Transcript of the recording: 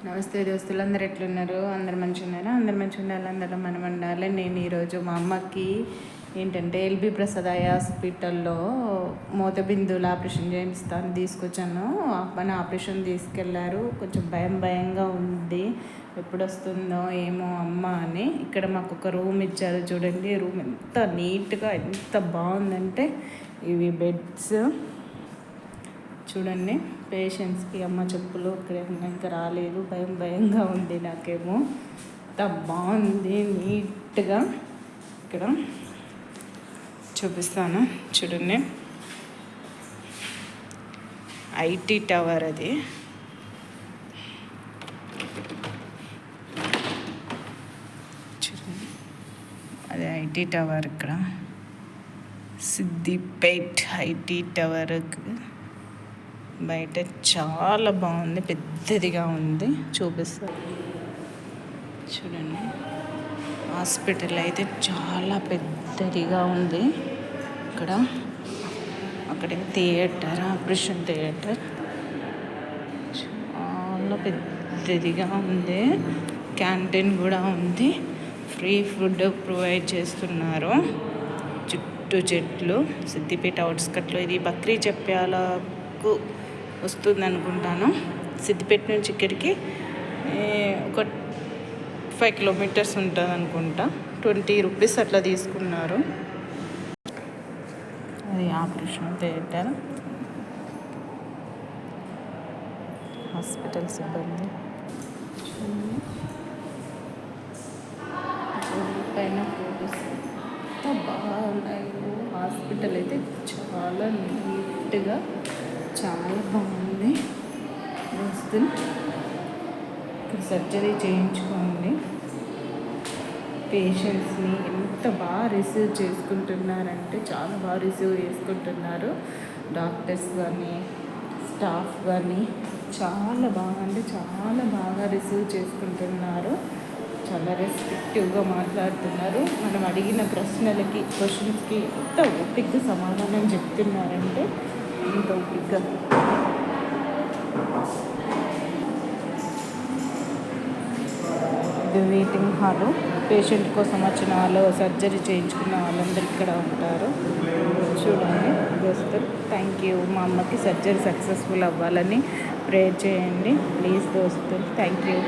నమస్తే దోస్తులు, అందరు ఎట్లున్నారు? అందరు మంచిగా ఉన్నారా? అందరు మంచిగా ఉండాలి, అందరం మనం ఉండాలి. నేను ఈరోజు మా అమ్మకి ఏంటంటే ఎల్బీ ప్రసాద్ ఐ హాస్పిటల్లో మోతబిందువులు ఆపరేషన్ చేయిస్తాను తీసుకొచ్చాను. మన ఆపరేషన్ తీసుకెళ్లారు. కొంచెం భయంగా ఉంది, ఎప్పుడు వస్తుందో ఏమో అమ్మ అని. ఇక్కడ మాకు ఒక రూమ్ ఇచ్చారు చూడండి. రూమ్ ఎంత నీట్గా ఎంత బాగుందంటే ఇవి బెడ్స్ చూడండి. పేషెంట్స్కి అమ్మ చెప్పులు ఇక్కడ ఇంకా రాలేదు, భయంగా ఉంది నాకేమో. ఎంత బాగుంది నీట్గా. ఇక్కడ చూపిస్తాను చూడండి. ఐటీ టవర్ అది. చూడండి, అది ఐటీ టవర్. ఇక్కడ సిద్దిపేట్ ఐటీ టవర్ బయట చాలా బాగుంది, పెద్దదిగా ఉంది. చూపిస్తాను చూడండి. హాస్పిటల్ అయితే చాలా పెద్దదిగా ఉంది. అక్కడ థియేటర్, ఆపరేషన్ థియేటర్ చాలా పెద్దదిగా ఉంది. క్యాంటీన్ కూడా ఉంది. ఫ్రీ ఫుడ్ ప్రొవైడ్ చేస్తున్నారు. చుట్టూ చెట్లు. సిద్దిపేట అవుట్స్కట్లో ఇది బక్రీ చెప్పాలకు వస్తుంది అనుకుంటాను. సిద్దిపేట నుంచి ఇక్కడికి ఒక 5 కిలోమీటర్స్ ఉంటుంది అనుకుంటా. 20 రూపీస్ అట్లా తీసుకున్నారు. అది ఆపరేషన్ థియేటర్. హాస్పిటల్ సిబ్బంది పైన ఫోటోస్ ఎంత బాగున్నాయో. హాస్పిటల్ అయితే చాలా నీట్గా చాలా బాగుంది. దోస్తులు, ఇక్కడ సర్జరీ చేయించుకోండి. పేషెంట్స్ని ఎంత బాగా రిసీవ్ చేసుకుంటున్నారంటే చాలా బాగా రిసీవ్ చేసుకుంటున్నారు. డాక్టర్స్ కానీ స్టాఫ్ కానీ చాలా బాగా అంటే చాలా బాగా రిసీవ్ చేసుకుంటున్నారు. చాలా రెస్పెక్టివ్గా మాట్లాడుతున్నారు. మనం అడిగిన క్వశ్చన్స్కి ఎంత ఓపికగా సమాధానం చెప్తున్నారంటే అంత ఓపికగా. ఇది వెయిటింగ్ హాలు. పేషెంట్ కోసం వచ్చిన వాళ్ళు, సర్జరీ చేయించుకున్న వాళ్ళందరూ ఇక్కడ ఉంటారు. చూడండి దోస్తులు, థ్యాంక్ యూ. మా అమ్మకి సర్జరీ సక్సెస్ఫుల్ అవ్వాలని ప్రేయర్ చేయండి ప్లీజ్ దోస్తులు. Thank you.